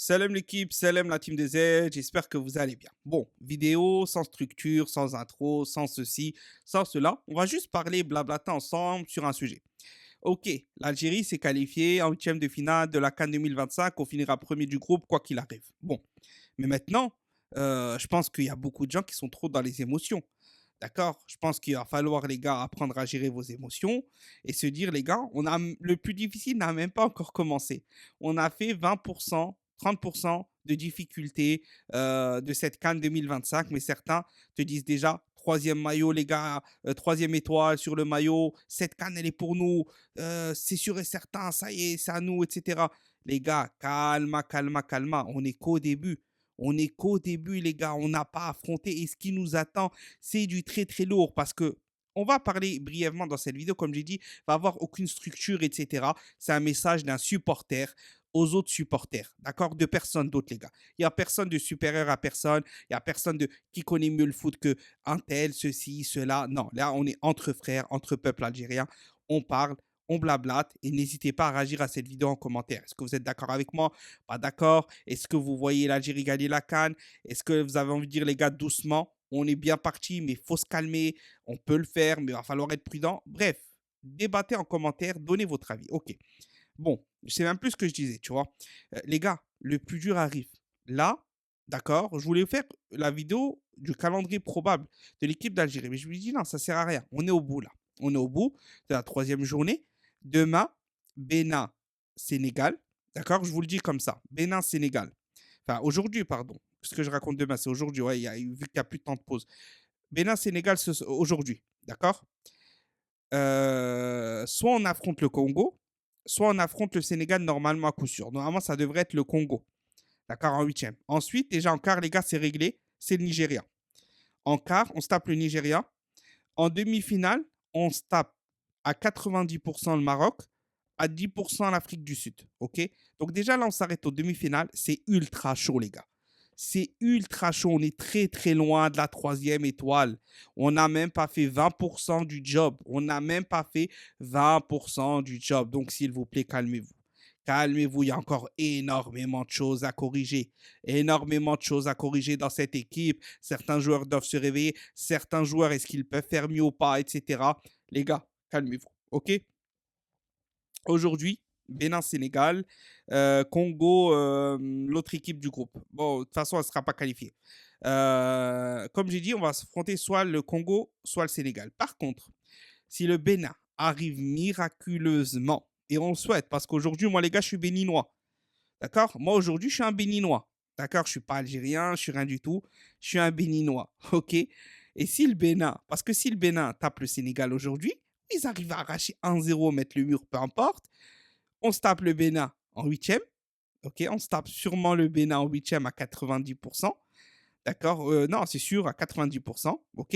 Salam l'équipe, salam la team des Z, j'espère que vous allez bien. Bon, vidéo sans structure, sans intro, sans ceci, sans cela. On va juste parler blablater ensemble sur un sujet. Ok, l'Algérie s'est qualifiée en huitième de finale de la CAN 2025. On finira premier du groupe, quoi qu'il arrive. Bon, mais maintenant, je pense qu'il y a beaucoup de gens qui sont trop dans les émotions. D'accord? Je pense qu'il va falloir, les gars, apprendre à gérer vos émotions et se dire, les gars, le plus difficile n'a même pas encore commencé. On a fait 20%, 30% de difficulté de cette CAN 2025, mais certains te disent déjà, troisième maillot, les gars, troisième étoile sur le maillot, cette CAN, elle est pour nous, c'est sûr et certain, ça y est, c'est à nous, etc. Les gars, calma, calma, calma, on n'est qu'au début. On est qu'au début, les gars. On n'a pas affronté. Et ce qui nous attend, c'est du très, très lourd. Parce que on va parler brièvement dans cette vidéo, comme j'ai dit, va avoir aucune structure, etc. C'est un message d'un supporter aux autres supporters, d'accord? De personne d'autre, les gars. Il n'y a personne de supérieur à personne. Il n'y a personne qui connaît mieux le foot que un tel, ceci, cela. Non, là, on est entre frères, entre peuples algériens. On parle, on blablate et n'hésitez pas à réagir à cette vidéo en commentaire. Est-ce que vous êtes d'accord avec moi? Pas d'accord? Est-ce que vous voyez l'Algérie gagner la CAN? Est-ce que vous avez envie de dire, les gars, doucement? On est bien parti, mais il faut se calmer. On peut le faire, mais il va falloir être prudent. Bref, débattez en commentaire, donnez votre avis. Ok. Bon, je sais même plus ce que je disais, tu vois. Les gars, le plus dur arrive. Là, d'accord, je voulais faire la vidéo du calendrier probable de l'équipe d'Algérie. Mais je me dis, non, ça sert à rien. On est au bout, là. On est au bout de la troisième journée. Demain, Bénin, Sénégal. D'accord, je vous le dis comme ça. Bénin, Sénégal. Enfin, aujourd'hui, pardon. Ce que je raconte demain, c'est aujourd'hui. Ouais, vu qu'il n'y a plus de temps de pause. Bénin, Sénégal, aujourd'hui. D'accord. Soit on affronte le Congo, soit on affronte le Sénégal normalement à coup sûr. Normalement, ça devrait être le Congo. D'accord, en huitième. Ensuite, déjà en quart, les gars, c'est réglé. C'est le Nigeria. En quart, on se tape le Nigeria. En demi-finale, on se tape à 90% le Maroc, à 10% l'Afrique du Sud. OK? Donc déjà, là, on s'arrête aux demi-finales. C'est ultra chaud, les gars. C'est ultra chaud. On est très, très loin de la troisième étoile. On n'a même pas fait 20% du job. On n'a même pas fait 20% du job. Donc, s'il vous plaît, calmez-vous. Calmez-vous, il y a encore énormément de choses à corriger. Énormément de choses à corriger dans cette équipe. Certains joueurs doivent se réveiller. Certains joueurs, est-ce qu'ils peuvent faire mieux ou pas, etc. Les gars, calmez-vous. OK? Aujourd'hui, Bénin-Sénégal, Congo, l'autre équipe du groupe. Bon, de toute façon, elle ne sera pas qualifiée. Comme j'ai dit, on va s'affronter soit le Congo, soit le Sénégal. Par contre, si le Bénin arrive miraculeusement, et on le souhaite, parce qu'aujourd'hui, moi, les gars, je suis béninois. D'accord? Moi, aujourd'hui, je suis un béninois. D'accord? Je ne suis pas algérien, je ne suis rien du tout. Je suis un béninois. OK? Et si le Bénin, parce que si le Bénin tape le Sénégal aujourd'hui, ils arrivent à arracher 1-0, mettre le mur, peu importe. On se tape le Bénin en huitième. OK? On se tape sûrement le Bénin en huitième à 90%. D'accord? Non, c'est sûr, à 90%. OK?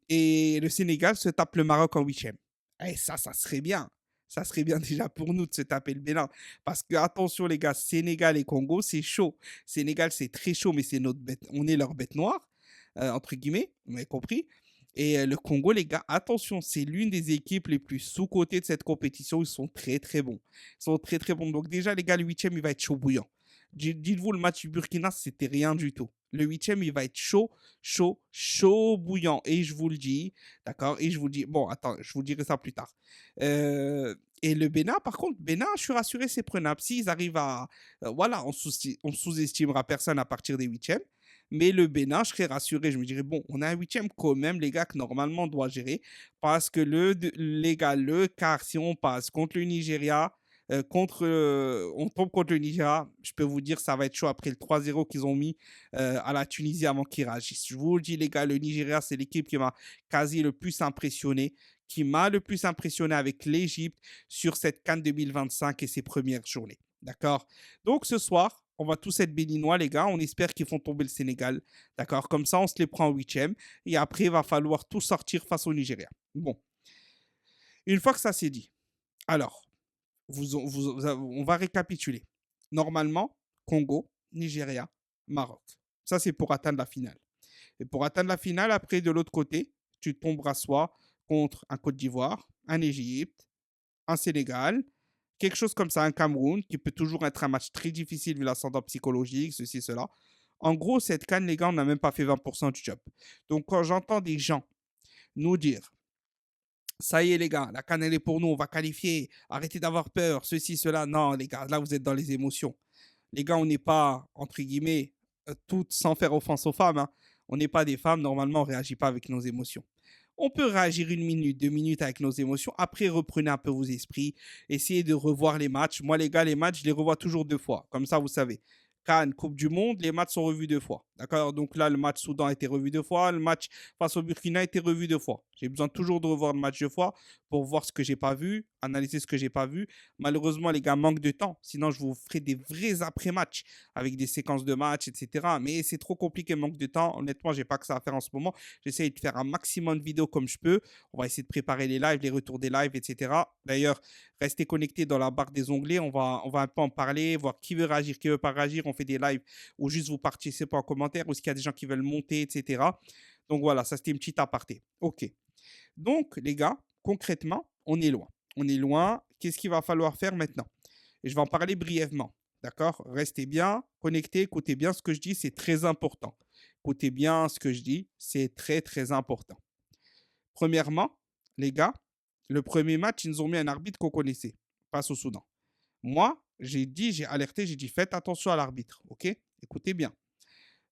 Et le Sénégal se tape le Maroc en huitième. Et ça serait bien. Ça serait bien déjà pour nous de se taper le Bénin. Parce que, attention les gars, Sénégal et Congo, c'est chaud. Sénégal, c'est très chaud, mais c'est notre bête. On est leur bête noire, entre guillemets, vous m'avez compris. Et le Congo, les gars, attention, c'est l'une des équipes les plus sous-cotées de cette compétition. Ils sont très, très bons. Ils sont très, très bons. Donc déjà, les gars, le huitième, il va être chaud bouillant. Dites-vous, le match du Burkina, c'était rien du tout. Le huitième, il va être chaud, chaud, chaud bouillant. Et je vous le dis, d'accord? Et je vous le dis, bon, attends, je vous dirai ça plus tard. Et le Bénin, par contre, Bénin, je suis rassuré, c'est prenable. S'ils arrivent à... voilà, on sous-estimera personne à partir des huitièmes. Mais le Bénin, je serais rassuré. Je me dirais, bon, on a un huitième quand même, les gars, que normalement on doit gérer. Parce que les gars, le quart, si on passe contre le Nigeria, on tombe contre le Nigeria, je peux vous dire ça va être chaud après le 3-0 qu'ils ont mis à la Tunisie avant qu'ils réagissent. Je vous le dis les gars, le Nigeria c'est l'équipe qui m'a quasi le plus impressionné, qui m'a le plus impressionné avec l'Égypte sur cette CAN 2025 et ses premières journées. D'accord? Donc ce soir, on va tous être béninois les gars, on espère qu'ils font tomber le Sénégal. D'accord? Comme ça on se les prend en huitième et après il va falloir tout sortir face au Nigeria. Bon, une fois que ça c'est dit, alors on va récapituler. Normalement, Congo, Nigeria, Maroc. Ça, c'est pour atteindre la finale. Et pour atteindre la finale, après, de l'autre côté, tu tomberas soit contre un Côte d'Ivoire, un Égypte, un Sénégal, quelque chose comme ça, un Cameroun, qui peut toujours être un match très difficile vu l'ascendant psychologique, ceci, cela. En gros, cette CAN, les gars, on n'a même pas fait 20% du job. Donc, quand j'entends des gens nous dire, ça y est, les gars, la CAN, elle est pour nous, on va qualifier, arrêtez d'avoir peur, ceci, cela. Non, les gars, là, vous êtes dans les émotions. Les gars, on n'est pas, entre guillemets, toutes sans faire offense aux femmes, hein. On n'est pas des femmes, normalement, on ne réagit pas avec nos émotions. On peut réagir 1 minute, 2 minutes avec nos émotions. Après, reprenez un peu vos esprits. Essayez de revoir les matchs. Moi, les gars, les matchs, je les revois toujours 2 fois. Comme ça, vous savez. Cannes, Coupe du Monde, les matchs sont revus 2 fois. D'accord. Donc là, le match Soudan a été revu 2 fois. Le match face au Burkina a été revu 2 fois. J'ai besoin toujours de revoir le match 2 fois pour voir ce que j'ai pas vu, analyser ce que j'ai pas vu. Malheureusement, les gars, manque de temps. Sinon, je vous ferai des vrais après-matchs avec des séquences de matchs, etc. Mais c'est trop compliqué, manque de temps. Honnêtement, j'ai pas que ça à faire en ce moment. J'essaye de faire un maximum de vidéos comme je peux. On va essayer de préparer les lives, les retours des lives, etc. D'ailleurs, restez connectés dans la barre des onglets. On va un peu en parler, voir qui veut réagir, qui veut pas réagir. On fait des lives où juste vous participez en commentaire, ou s'il y a des gens qui veulent monter, etc. Donc voilà, ça c'était une petite aparté. Ok. Donc, les gars, concrètement, on est loin. On est loin. Qu'est-ce qu'il va falloir faire maintenant? Et je vais en parler brièvement. D'accord. Restez bien connectés, écoutez bien ce que je dis, c'est très important. Écoutez bien ce que je dis, c'est très, très important. Premièrement, les gars, le premier match, ils nous ont mis un arbitre qu'on connaissait, face au Soudan. Moi, j'ai alerté, j'ai dit, faites attention à l'arbitre, ok? Écoutez bien.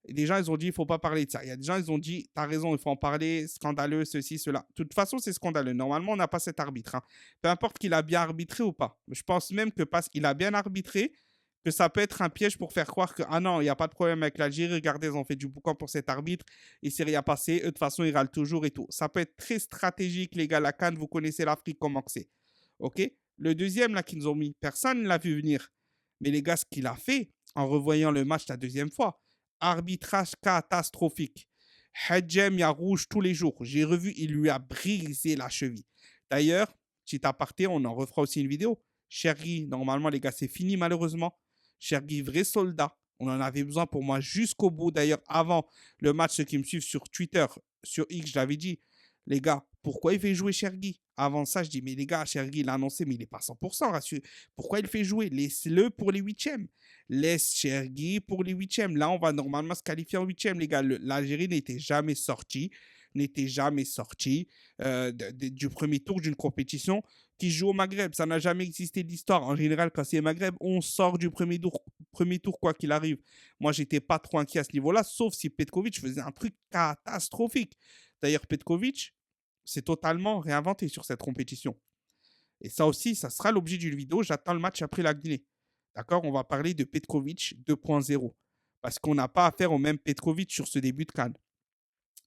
Et des gens, ils ont dit, il ne faut pas parler de ça. Il y a des gens, ils ont dit, tu as raison, il faut en parler, scandaleux, ceci, cela. De toute façon, c'est scandaleux. Normalement, on n'a pas cet arbitre, hein. Peu importe qu'il a bien arbitré ou pas. Je pense même que parce qu'il a bien arbitré, que ça peut être un piège pour faire croire que, ah non, il n'y a pas de problème avec l'Algérie, regardez, ils ont fait du boucan pour cet arbitre, il ne s'est rien passé, eux, de toute façon, ils râlent toujours et tout. Ça peut être très stratégique, les gars, la CAN, vous connaissez l'Afrique, comment c'est. OK? Le deuxième, là, qu'ils nous ont mis, personne ne l'a vu venir. Mais les gars, ce qu'il a fait, en revoyant le match la deuxième fois, arbitrage catastrophique. Hadjem, il y a rouge tous les jours. J'ai revu, il lui a brisé la cheville. D'ailleurs, petit aparté, on en refera aussi une vidéo. Chergui, normalement, les gars, c'est fini malheureusement. Chergui, vrai soldat. On en avait besoin pour moi jusqu'au bout. D'ailleurs, avant le match, ceux qui me suivent sur Twitter, sur X, je l'avais dit, les gars, pourquoi il fait jouer Chergui? Avant ça, je dis, mais les gars, Chergui, il a annoncé, mais il n'est pas 100%, rassurez. Pourquoi il fait jouer? Laisse-le pour les huitièmes. Laisse Chergui pour les huitièmes. Là, on va normalement se qualifier en huitièmes, les gars. L'Algérie n'était jamais sortie du premier tour d'une compétition qui joue au Maghreb. Ça n'a jamais existé d'histoire. En général, quand c'est Maghreb, on sort du premier tour quoi qu'il arrive. Moi, j'étais pas trop inquiet à ce niveau-là, sauf si Petkovic faisait un truc catastrophique. D'ailleurs, Petkovic s'est totalement réinventé sur cette compétition. Et ça aussi, ça sera l'objet d'une vidéo. J'attends le match après la Guinée. D'accord. On va parler de Petkovic 2.0. Parce qu'on n'a pas affaire au même Petkovic sur ce début de CAN.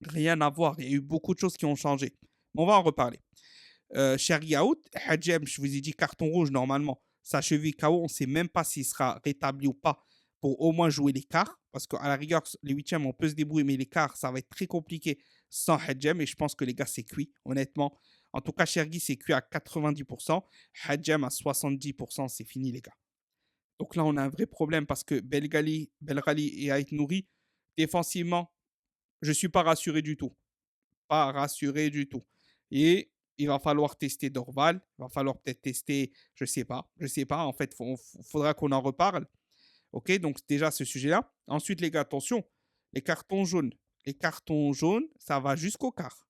Rien à voir. Il y a eu beaucoup de choses qui ont changé. On va en reparler. Chergui out. Hadjem, je vous ai dit carton rouge normalement. Sa cheville KO, on ne sait même pas s'il sera rétabli ou pas pour au moins jouer les quarts. Parce qu'à la rigueur, les huitièmes, on peut se débrouiller, mais les quarts, ça va être très compliqué sans Hadjem. Et je pense que les gars, c'est cuit, honnêtement. En tout cas, Chergui, c'est cuit à 90%. Hadjem à 70%, c'est fini, les gars. Donc là, on a un vrai problème parce que Belghali et Ait Nouri, défensivement, je ne suis pas rassuré du tout. Pas rassuré du tout. Et il va falloir tester Dorval. Il va falloir peut-être tester, je ne sais pas. Je ne sais pas. En fait, faudra qu'on en reparle. OK, donc déjà ce sujet-là. Ensuite, les gars, attention, les cartons jaunes. Les cartons jaunes, ça va jusqu'au quart.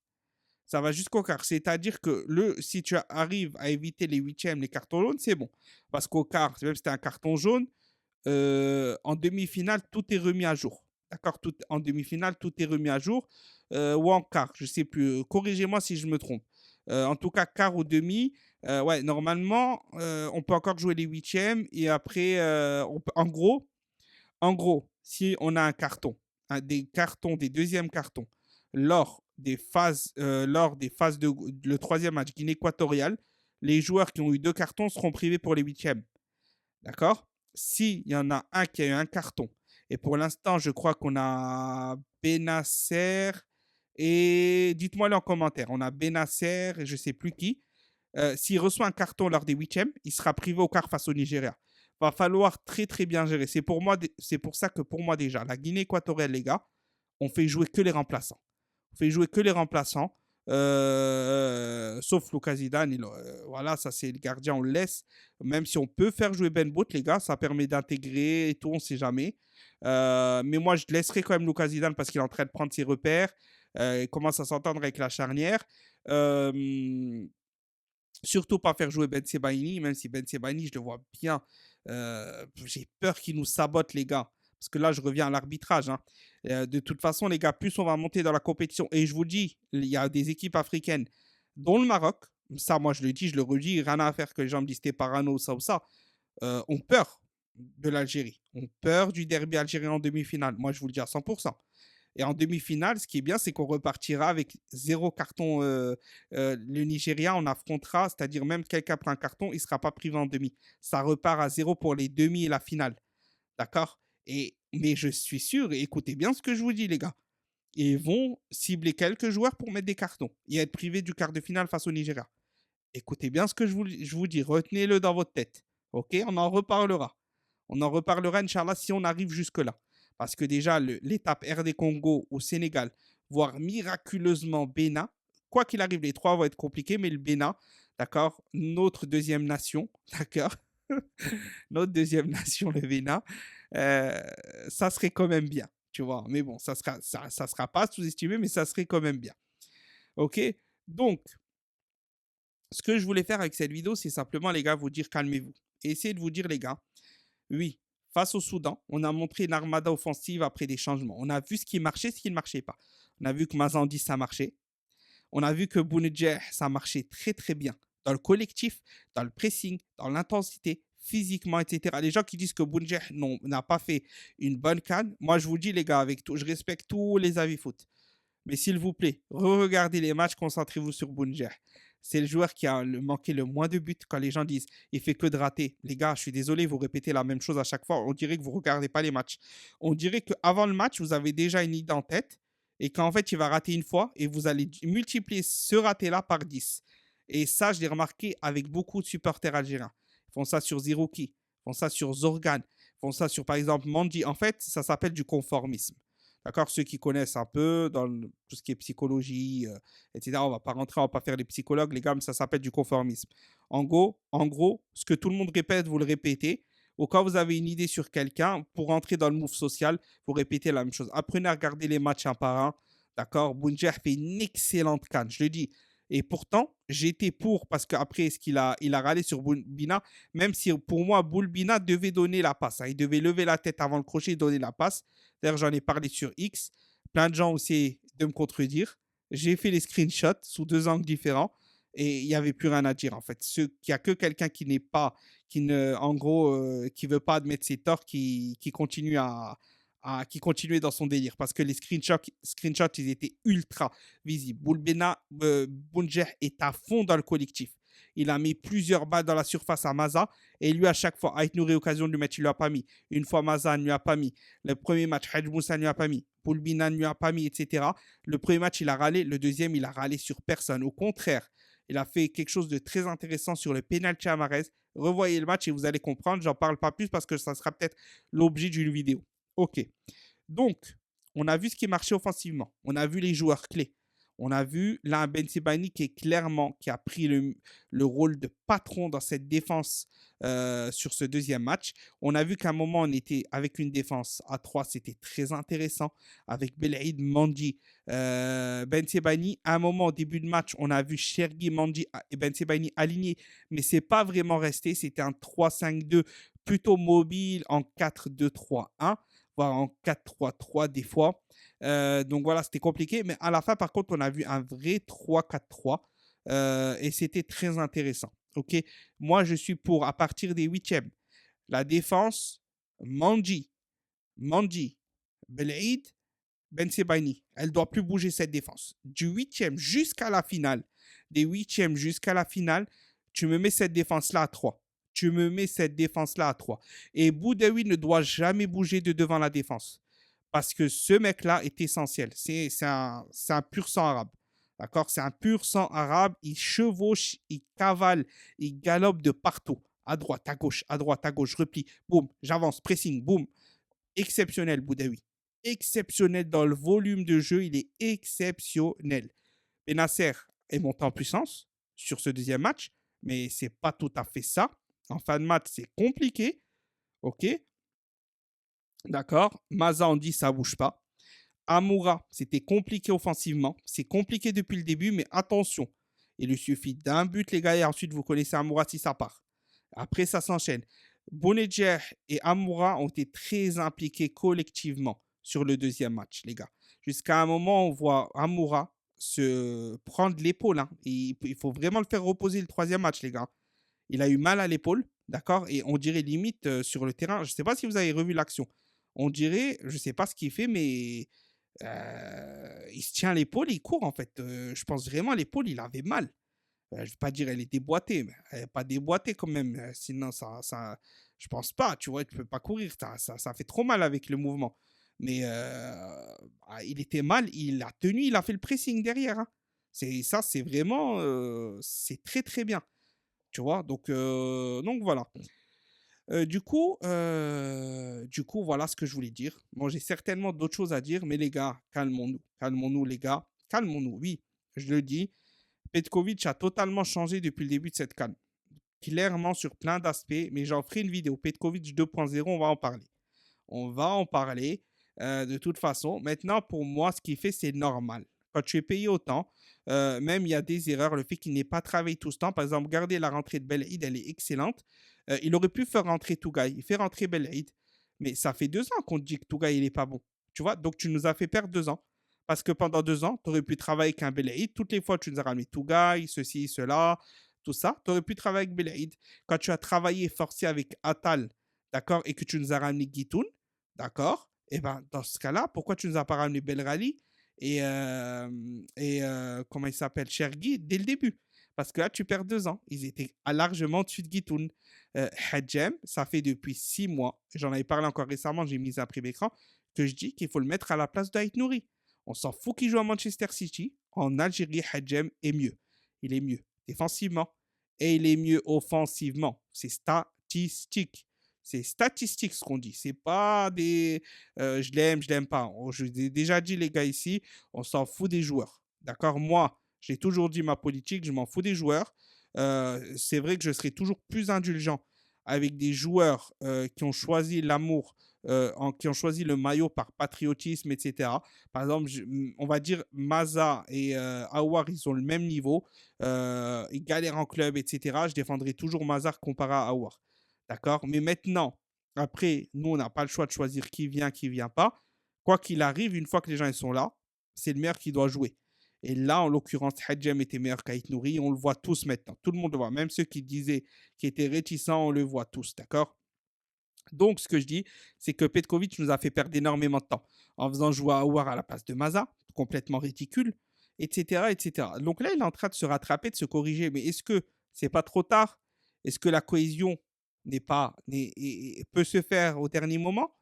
Ça va jusqu'au quart. C'est-à-dire que si tu arrives à éviter les huitièmes, les cartons jaunes, c'est bon. Parce qu'au quart, même si c'était un carton jaune, en demi-finale, tout est remis à jour. D'accord. En demi-finale, tout est remis à jour. Ou en quart, je ne sais plus. Corrigez-moi si je me trompe. En tout cas, quart ou demi. Ouais, normalement, on peut encore jouer les huitièmes. Et après, en gros, si on a un carton, des cartons, des deuxièmes cartons, lors des phases de le troisième match Guinée équatoriale, les joueurs qui ont eu 2 cartons seront privés pour les huitièmes. D'accord. S'il y en a un qui a eu un carton, et pour l'instant, je crois qu'on a Benasser, et dites-moi-le en commentaire, on a Benasser et je ne sais plus qui. S'il reçoit un carton lors des huitièmes, il sera privé au quart face au Nigeria. Va falloir très très bien gérer. C'est pour ça que pour moi déjà, la Guinée équatoriale, les gars, on fait jouer que les remplaçants. On fait jouer que les remplaçants. Sauf Lucas Zidane, voilà, ça c'est le gardien, on le laisse. Même si on peut faire jouer Ben Boot, les gars, ça permet d'intégrer et tout, on ne sait jamais. Mais moi, je laisserai quand même Lucas Zidane parce qu'il est en train de prendre ses repères. Il commence à s'entendre avec la charnière. Euh, Surtout pas faire jouer Ben Sebaini, même si Ben Sebaini, je le vois bien. J'ai peur qu'il nous sabote, les gars. Parce que là, je reviens à l'arbitrage, hein. De toute façon, les gars, plus on va monter dans la compétition, et je vous dis, il y a des équipes africaines, dont le Maroc, ça, moi, je le dis, je le redis, rien à faire que les gens me disent t'es parano, ça ou ça, ont peur de l'Algérie, ont peur du derby algérien en demi-finale. Moi, je vous le dis à 100%. Et en demi-finale, ce qui est bien, c'est qu'on repartira avec zéro carton. Le Nigeria, on affrontera, c'est-à-dire même quelqu'un prend un carton, il ne sera pas privé en demi. Ça repart à zéro pour les demi et la finale. D'accord. Mais je suis sûr, et écoutez bien ce que je vous dis, les gars. Ils vont cibler quelques joueurs pour mettre des cartons et être privés du quart de finale face au Nigeria. Écoutez bien ce que je vous dis, retenez-le dans votre tête. Ok, on en reparlera. On en reparlera, Inch'Allah, si on arrive jusque-là. Parce que déjà, l'étape RD Congo au Sénégal, voire miraculeusement Bénin, quoi qu'il arrive, les trois vont être compliqués, mais le Bénin, d'accord, notre deuxième nation, d'accord, notre deuxième nation, le Bénin, euh, ça serait quand même bien, tu vois. Mais bon, ça sera pas sous-estimé, mais ça serait quand même bien. Ok. Donc, ce que je voulais faire avec cette vidéo, c'est simplement, les gars, vous dire calmez-vous. Et essayer de vous dire, les gars, oui, face au Soudan, on a montré une armada offensive après des changements. On a vu ce qui marchait, ce qui ne marchait pas. On a vu que Mazandi, ça marchait. On a vu que Bounedjah, ça marchait très, très bien. Dans le collectif, dans le pressing, dans l'intensité, physiquement, etc. Les gens qui disent que Bounedjah n'a pas fait une bonne canne, moi, je vous dis, les gars, avec tout, je respecte tous les avis foot. Mais s'il vous plaît, regardez les matchs, concentrez-vous sur Bounedjah. C'est le joueur qui a manqué le moins de buts quand les gens disent il fait que de rater. Les gars, je suis désolé, vous répétez la même chose à chaque fois. On dirait que vous ne regardez pas les matchs. On dirait qu'avant le match, vous avez déjà une idée en tête et qu'en fait, il va rater une fois et vous allez multiplier ce raté-là par 10. Et ça, je l'ai remarqué avec beaucoup de supporters algériens. Ils font ça sur Zirouki, ils font ça sur Zorgan, ils font ça sur, par exemple, Mandi. En fait, ça s'appelle du conformisme. D'accord. Ceux qui connaissent un peu dans tout ce qui est psychologie, etc. On va pas rentrer, on va pas faire les psychologues, les gars, mais ça s'appelle du conformisme. En gros, ce que tout le monde répète, vous le répétez. Au cas où vous avez une idée sur quelqu'un, pour rentrer dans le move social, vous répétez la même chose. Apprenez à regarder les matchs un par un. D'accord. Bounjer fait une excellente canne, je le dis. Et pourtant, j'étais pour, parce qu'après, il a râlé sur Boulbina, même si pour moi, Boulbina devait donner la passe, hein. Il devait lever la tête avant le crochet et donner la passe. D'ailleurs, j'en ai parlé sur X. Plein de gens ont essayé de me contredire. J'ai fait les screenshots sous deux angles différents et il n'y avait plus rien à dire en fait. Il n'y a que quelqu'un qui n'est pas, qui ne, en gros, qui veut pas admettre ses torts, qui continue qui continuait dans son délire parce que les screenshots ils étaient ultra visibles. Bounjer est à fond dans le collectif. Il a mis plusieurs balles dans la surface à Maza et lui, à chaque fois, Ait Nouri, occasion de lui mettre, il ne lui a pas mis. Une fois, Maza ne lui a pas mis. Le premier match, Hadj Moussa ne lui a pas mis. Poulbina ne lui a pas mis, etc. Le premier match, il a râlé. Le deuxième, il a râlé sur personne. Au contraire, il a fait quelque chose de très intéressant sur le pénalty à Mahrez. Revoyez le match et vous allez comprendre. J'en parle pas plus parce que ça sera peut-être l'objet d'une vidéo. Ok. Donc, on a vu ce qui marchait offensivement. On a vu les joueurs clés. On a vu là un Ben Sebaini qui a pris le rôle de patron dans cette défense sur ce deuxième match. On a vu qu'à un moment, on était avec une défense à 3, c'était très intéressant. Avec Belaïd, Mandi, Ben Sebaini. À un moment, au début de match, on a vu Chergui, Mandi et Ben Sebaini alignés, mais ce n'est pas vraiment resté. C'était un 3-5-2 plutôt mobile en 4-2-3-1, voire en 4-3-3 des fois. Donc voilà, c'était compliqué. Mais à la fin, par contre, on a vu un vrai 3-4-3 et c'était très intéressant. Ok. Moi, je suis pour, à partir des huitièmes, la défense, Manji, Belaïd, Ben Sebaini. Elle ne doit plus bouger cette défense. Du huitième jusqu'à la finale, des huitièmes jusqu'à la finale, tu me mets cette défense-là à 3. Tu me mets cette défense-là à 3. Et Boudaoui ne doit jamais bouger de devant la défense. Parce que ce mec-là est essentiel. C'est un pur sang arabe. D'accord. C'est un pur sang arabe. Il chevauche, il cavale, il galope de partout. À droite, à gauche, repli. Boum, j'avance, pressing, boum. Exceptionnel, Boudaoui. Exceptionnel dans le volume de jeu. Il est exceptionnel. Benacer est monté en puissance sur ce deuxième match, mais c'est pas tout à fait ça. En fin de match, c'est compliqué. OK, d'accord. Maza, on dit ça bouge pas. Amoura, c'était compliqué offensivement. C'est compliqué depuis le début, mais attention. Il lui suffit d'un but, les gars, et ensuite vous connaissez Amoura si ça part. Après, ça s'enchaîne. Bounedjah et Amoura ont été très impliqués collectivement sur le deuxième match, les gars. Jusqu'à un moment, on voit Amoura se prendre l'épaule, hein. Il faut vraiment le faire reposer le troisième match, les gars. Il a eu mal à l'épaule, d'accord? Et on dirait limite sur le terrain, je ne sais pas si vous avez revu l'action. On dirait, je ne sais pas ce qu'il fait, mais il se tient l'épaule et il court en fait. Je pense vraiment à l'épaule, il avait mal. Je ne vais pas dire elle est déboîtée, mais elle n'est pas déboîtée quand même. Sinon, je pense pas, tu vois, tu ne peux pas courir. Ça fait trop mal avec le mouvement. Mais il était mal, il a tenu, il a fait le pressing derrière, hein. Ça, c'est vraiment, c'est très très bien. Tu vois, donc voilà. Du coup, voilà ce que je voulais dire. Bon, j'ai certainement d'autres choses à dire, mais les gars, calmons-nous. Calmons-nous, les gars. Calmons-nous. Oui, je le dis. Petkovic a totalement changé depuis le début de cette CAN. Clairement sur plein d'aspects, mais j'en ferai une vidéo. Petkovic 2.0, on va en parler. On va en parler de toute façon. Maintenant, pour moi, ce qu'il fait, c'est normal. Quand tu es payé autant, même il y a des erreurs. Le fait qu'il n'ait pas travaillé tout ce temps, par exemple, regardez la rentrée de Belaïd, elle est excellente. Il aurait pu faire rentrer Tougaï. Il fait rentrer Belaïd. Mais ça fait 2 ans qu'on te dit que Tougaï, il n'est pas bon. Tu vois, donc tu nous as fait perdre 2 ans. Parce que pendant 2 ans, tu aurais pu travailler avec un Belaïd. Toutes les fois, tu nous as ramené Tougaï, ceci, cela, tout ça. Tu aurais pu travailler avec Belaïd. Quand tu as travaillé forcé avec Atal, d'accord, et que tu nous as ramené Guitoun, d'accord, et ben dans ce cas-là, pourquoi tu nous as pas ramené Belrali comment il s'appelle, Chergui dès le début? Parce que là, tu perds 2 ans. Ils étaient largement au-dessus de Guitoun. Hadjem, ça fait depuis 6 mois, j'en avais parlé encore récemment, j'ai mis un prime écran, que je dis qu'il faut le mettre à la place d'Aït Nouri. On s'en fout qu'il joue à Manchester City. En Algérie, Hadjem est mieux. Il est mieux défensivement et il est mieux offensivement. C'est statistique. C'est statistique ce qu'on dit. C'est pas des je l'aime pas. Je vous ai déjà dit, les gars, ici, on s'en fout des joueurs. D'accord? Moi, j'ai toujours dit ma politique, je m'en fous des joueurs. C'est vrai que je serai toujours plus indulgent avec des joueurs qui ont choisi l'amour, qui ont choisi le maillot par patriotisme, etc. Par exemple, on va dire Maza et Aouar, ils ont le même niveau. Ils galèrent en club, etc. Je défendrai toujours Mazar comparé à Aouar. D'accord? Mais maintenant, après, nous, on n'a pas le choix de choisir qui vient pas. Quoi qu'il arrive, une fois que les gens ils sont là, c'est le meilleur qui doit jouer. Et là, en l'occurrence, Hadjem était meilleur qu'Aït Nouri. On le voit tous maintenant. Tout le monde le voit. Même ceux qui disaient, qui étaient réticents, on le voit tous. D'accord? Donc, ce que je dis, c'est que Petkovic nous a fait perdre énormément de temps en faisant jouer Aouar à la place de Maza, complètement ridicule, etc., etc. Donc là, il est en train de se rattraper, de se corriger. Mais est-ce que c'est pas trop tard? Est-ce que la cohésion peut se faire au dernier moment?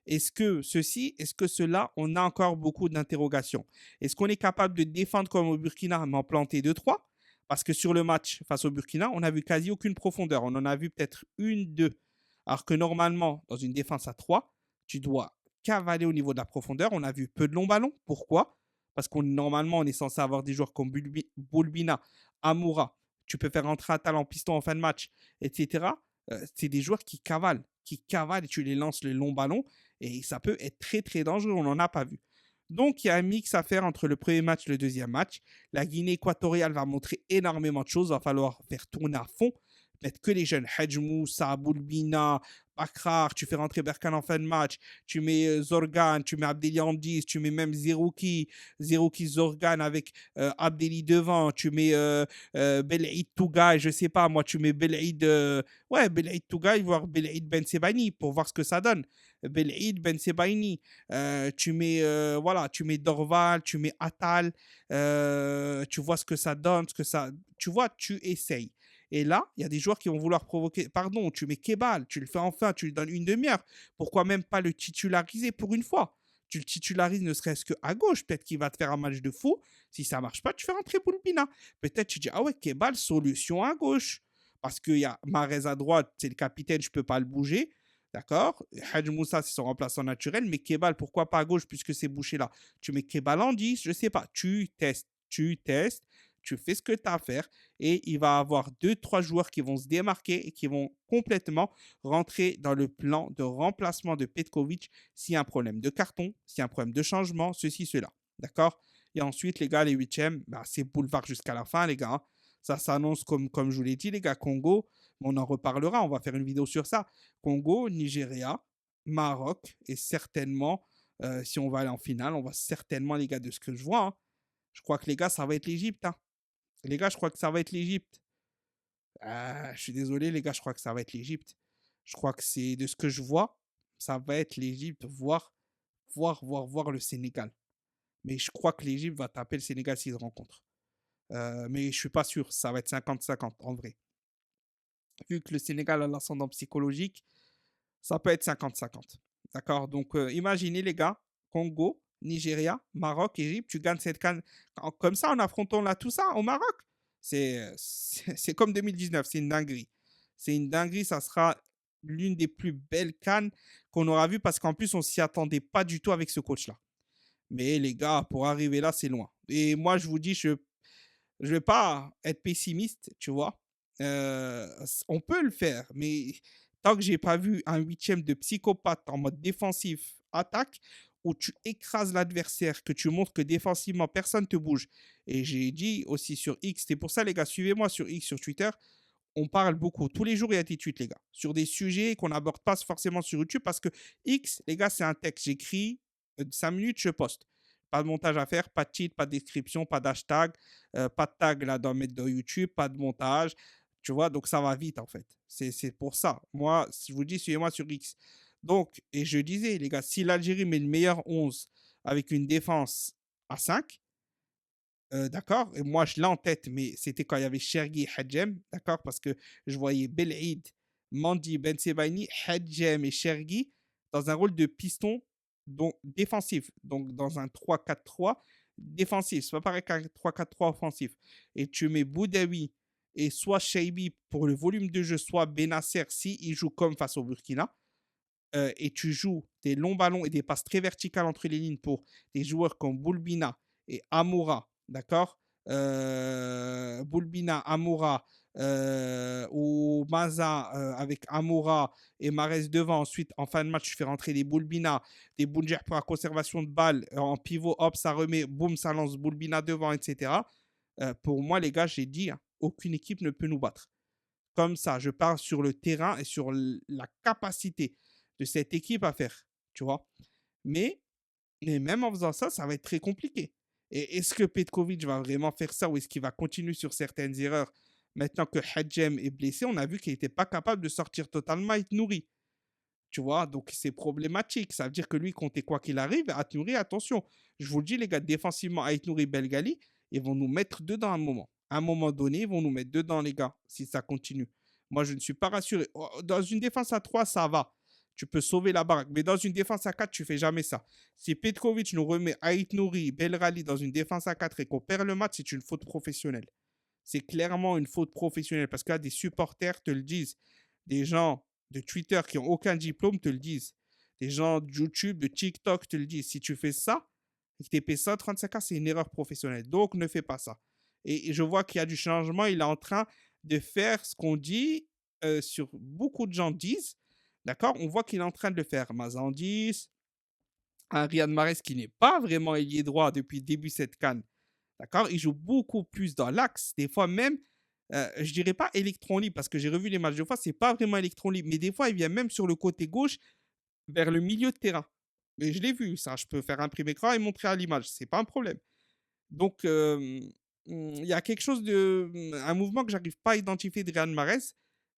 Est-ce que ceci, est-ce que cela, on a encore beaucoup d'interrogations? Est-ce qu'on est capable de défendre comme au Burkina, mais en planter 2-3? Parce que sur le match face au Burkina, on n'a vu quasi aucune profondeur. On en a vu peut-être une, deux. Alors que normalement, dans une défense à 3, tu dois cavaler au niveau de la profondeur. On a vu peu de longs ballons. Pourquoi? Parce qu'on normalement, on est censé avoir des joueurs comme Boulbina, Amoura. Tu peux faire rentrer un talent piston en fin de match, etc. C'est des joueurs qui cavalent et tu les lances le long ballon et ça peut être très très dangereux. On n'en a pas vu. Donc, il y a un mix à faire entre le premier match et le deuxième match. La Guinée équatoriale va montrer énormément de choses. Il va falloir faire tourner à fond mettre que les jeunes. Hadjmou, Boulbina, Bakrar, tu fais rentrer Berkan en fin de match, tu mets Zorgan, tu mets Abdeli en 10, tu mets même Zerouki, Zorgan avec Abdeli devant, tu mets Belaïd Tougaï, je sais pas, moi tu mets Belaïd, Belaïd Tougaï, voire Belaïd Ben Sebaini pour voir ce que ça donne. Belaïd Ben Sebaini, tu mets Dorval, tu mets Atal, tu vois ce que ça donne, tu vois, tu essayes. Et là, il y a des joueurs qui vont vouloir provoquer. Pardon, tu mets Kebal, tu le fais enfin, tu lui donnes une demi-heure. Pourquoi même pas le titulariser pour une fois? Tu le titularises ne serait-ce qu'à gauche. Peut-être qu'il va te faire un match de fou. Si ça ne marche pas, tu fais rentrer Boulbina. Peut-être tu dis, ah ouais, Kebal, solution à gauche. Parce qu'il y a Mahrez à droite, c'est le capitaine, je ne peux pas le bouger. D'accord? Hadj Moussa, c'est son remplaçant naturel. Mais Kebal, pourquoi pas à gauche puisque c'est bouché là? Tu mets Kebal en 10, je ne sais pas. Tu testes. tu testes, tu fais ce que tu as à faire et il va y avoir deux, trois joueurs qui vont se démarquer et qui vont complètement rentrer dans le plan de remplacement de Petkovic s'il y a un problème de carton, s'il y a un problème de changement, ceci, cela. D'accord? Et ensuite, les gars, les huitièmes, bah, c'est boulevard jusqu'à la fin, les gars, hein. Ça s'annonce comme je vous l'ai dit, les gars, Congo, on en reparlera, on va faire une vidéo sur ça. Congo, Nigeria, Maroc et certainement, si on va aller en finale, on va certainement, les gars, de ce que je vois, hein, je crois que les gars, ça va être l'Égypte, hein. Les gars, je crois que ça va être l'Égypte. Ah, je suis désolé, les gars, je crois que ça va être l'Égypte. Je crois que c'est de ce que je vois, ça va être l'Égypte, voir le Sénégal. Mais je crois que l'Égypte va taper le Sénégal s'ils se rencontrent. Mais je ne suis pas sûr, ça va être 50-50 en vrai. Vu que le Sénégal a l'ascendant psychologique, ça peut être 50-50. D'accord? Donc, imaginez les gars, Congo, Nigeria, Maroc, Égypte, tu gagnes cette canne comme ça en affrontant là tout ça au Maroc. C'est comme 2019, c'est une dinguerie. C'est une dinguerie, ça sera l'une des plus belles cannes qu'on aura vues parce qu'en plus, on s'y attendait pas du tout avec ce coach-là. Mais les gars, pour arriver là, c'est loin. Et moi, je vous dis, je vais pas être pessimiste, tu vois. On peut le faire, mais tant que j'ai pas vu un huitième de psychopathe en mode défensif attaque, où tu écrases l'adversaire, que tu montres que défensivement personne te bouge. Et j'ai dit aussi sur X, c'est pour ça les gars, suivez-moi sur X, sur Twitter, on parle beaucoup. Tous les jours, il y a des tweets, les gars, sur des sujets qu'on n'aborde pas forcément sur YouTube parce que X, les gars, c'est un texte. J'écris 5 minutes, je poste. Pas de montage à faire, pas de titre, pas de description, pas d'hashtag, pas de tag là dans mettre dans YouTube, pas de montage. Tu vois, donc ça va vite en fait. C'est pour ça. Moi, je vous dis, suivez-moi sur X. Donc, et je disais, les gars, si l'Algérie met le meilleur 11 avec une défense à 5, d'accord. Et moi, je l'ai en tête, mais c'était quand il y avait Chergui et Hadjem, d'accord, parce que je voyais Belaïd, Mandi, Ben Sebaini, Hadjem et Chergui dans un rôle de piston donc défensif, donc dans un 3-4-3 défensif. C'est pas pareil qu'un 3-4-3 offensif. Et tu mets Boudaoui et soit Shaibi pour le volume de jeu, soit Benasser si il joue comme face au Burkina. Et tu joues des longs ballons et des passes très verticales entre les lignes pour des joueurs comme Boulbina et Amoura, d'accord? Boulbina, Amoura ou Maza avec Amoura et Mares devant. Ensuite, en fin de match, tu fais rentrer des Boulbina, des Boulger pour la conservation de balles. En pivot, hop, ça remet, boum, ça lance Boulbina devant, etc. Pour moi, les gars, j'ai dit, hein, aucune équipe ne peut nous battre. Comme ça, je parle sur le terrain et sur la capacité de cette équipe à faire, tu vois. Mais, mais même en faisant ça, ça va être très compliqué. Et est-ce que Petkovic va vraiment faire ça ou est-ce qu'il va continuer sur certaines erreurs maintenant que Hadjem est blessé? On a vu qu'il n'était pas capable de sortir totalement et être nourri. Tu vois, donc c'est problématique. Ça veut dire que lui, comptait quoi qu'il arrive, Atouri, attention. Je vous le dis, les gars, défensivement, Atouri, Belgali, ils vont nous mettre dedans à un moment. À un moment donné, ils vont nous mettre dedans, les gars, si ça continue. Moi, je ne suis pas rassuré. Dans une défense à 3, ça va. Tu peux sauver la baraque. Mais dans une défense à 4, tu fais jamais ça. Si Petkovic nous remet Ait Nouri, Belrali dans une défense à 4 et qu'on perd le match, c'est une faute professionnelle. C'est clairement une faute professionnelle parce que là, des supporters te le disent. Des gens de Twitter qui n'ont aucun diplôme te le disent. Des gens de YouTube, de TikTok te le disent. Si tu fais ça et que tu es payé 135K, c'est une erreur professionnelle. Donc, ne fais pas ça. Et je vois qu'il y a du changement. Il est en train de faire ce qu'on dit, sur beaucoup de gens disent. D'accord? On voit qu'il est en train de le faire. Mazandis, un Riyad Mahrez qui n'est pas vraiment ailier droit depuis le début de cette canne. D'accord? Il joue beaucoup plus dans l'axe. Des fois même, je dirais pas électron libre parce que j'ai revu les matchs de fois, c'est pas vraiment électron libre. Mais des fois, il vient même sur le côté gauche vers le milieu de terrain. Mais je l'ai vu, ça. Je peux faire imprimer écran et montrer à l'image. C'est pas un problème. Donc, il y a quelque chose de. Un mouvement que j'arrive pas à identifier de Riyad Mahrez.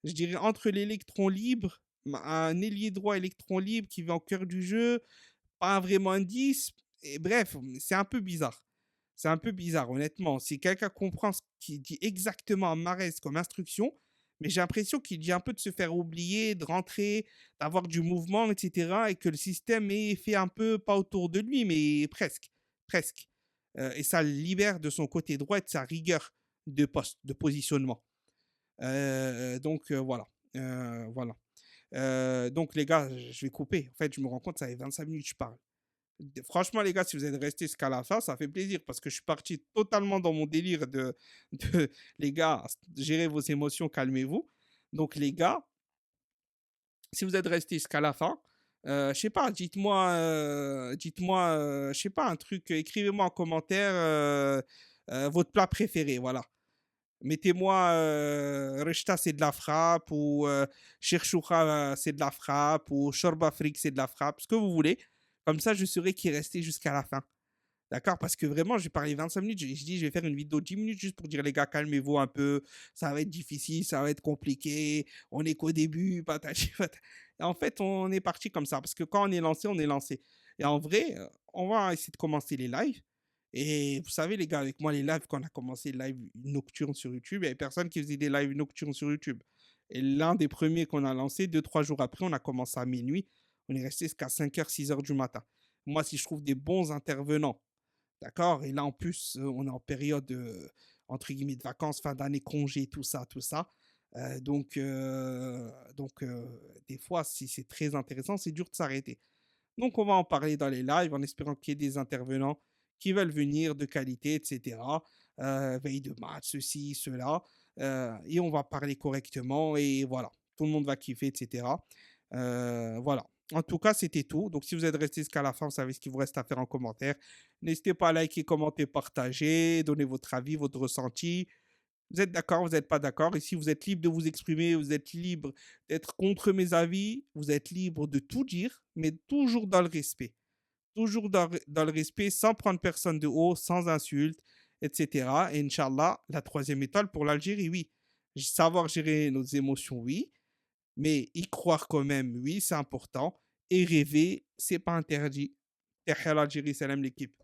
Je dirais entre l'électron libre, un ailier droit électron libre qui va au cœur du jeu, pas vraiment un 10. Et bref, c'est un peu bizarre. C'est un peu bizarre, honnêtement. Si quelqu'un comprend ce qu'il dit exactement à Mahrez comme instruction, mais j'ai l'impression qu'il dit un peu de se faire oublier, de rentrer, d'avoir du mouvement, etc. Et que le système est fait un peu, pas autour de lui, mais presque. Presque. Et ça le libère de son côté droit et de sa rigueur de poste, de positionnement. Donc, voilà. Voilà. Donc, les gars, je vais couper. En fait, je me rends compte, ça fait 25 minutes que je parle. Franchement, les gars, si vous êtes restés jusqu'à la fin, ça fait plaisir parce que je suis parti totalement dans mon délire de les gars, gérez vos émotions, calmez-vous. Donc, les gars, si vous êtes restés jusqu'à la fin, je sais pas, dites-moi, je sais pas, un truc, écrivez-moi en commentaire votre plat préféré, voilà. Mettez-moi Rechta, c'est de la frappe, ou Cherchoucha, c'est de la frappe, ou Shorba Frik, c'est de la frappe, ce que vous voulez. Comme ça, je saurai qui est resté jusqu'à la fin. D'accord? Parce que vraiment, j'ai parlé 25 minutes. Je dis, je vais faire une vidéo 10 minutes juste pour dire, les gars, calmez-vous un peu. Ça va être difficile, ça va être compliqué. On est qu'au début. Patati, patata. Et en fait, on est parti comme ça. Parce que quand on est lancé, on est lancé. Et en vrai, on va essayer de commencer les lives. Et vous savez, les gars, avec moi, les lives, quand on a commencé les lives nocturnes sur YouTube, il n'y avait personne qui faisait des lives nocturnes sur YouTube. Et l'un des premiers qu'on a lancé, 2, 3 jours après, on a commencé à minuit. On est resté jusqu'à 5h, 6h du matin. Moi, si je trouve des bons intervenants, d'accord? Et là, en plus, on est en période, entre guillemets, de vacances, fin d'année, congé, tout ça, tout ça. Des fois, si c'est très intéressant, c'est dur de s'arrêter. Donc, on va en parler dans les lives en espérant qu'il y ait des intervenants qui veulent venir de qualité, etc. Veille de match, ceci, cela. Et on va parler correctement et voilà. Tout le monde va kiffer, etc. Voilà. En tout cas, c'était tout. Donc, si vous êtes resté jusqu'à la fin, vous savez ce qu'il vous reste à faire en commentaire. N'hésitez pas à liker, commenter, partager, donner votre avis, votre ressenti. Vous êtes d'accord, vous n'êtes pas d'accord. Ici, vous êtes libre de vous exprimer, vous êtes libre d'être contre mes avis, vous êtes libre de tout dire, mais toujours dans le respect. Toujours dans le respect, sans prendre personne de haut, sans insulte, etc. Et Inch'Allah, la troisième étoile pour l'Algérie, oui. Savoir gérer nos émotions, oui. Mais y croire quand même, oui, c'est important. Et rêver, c'est pas interdit. Tahia l'Algérie, salam l'équipe.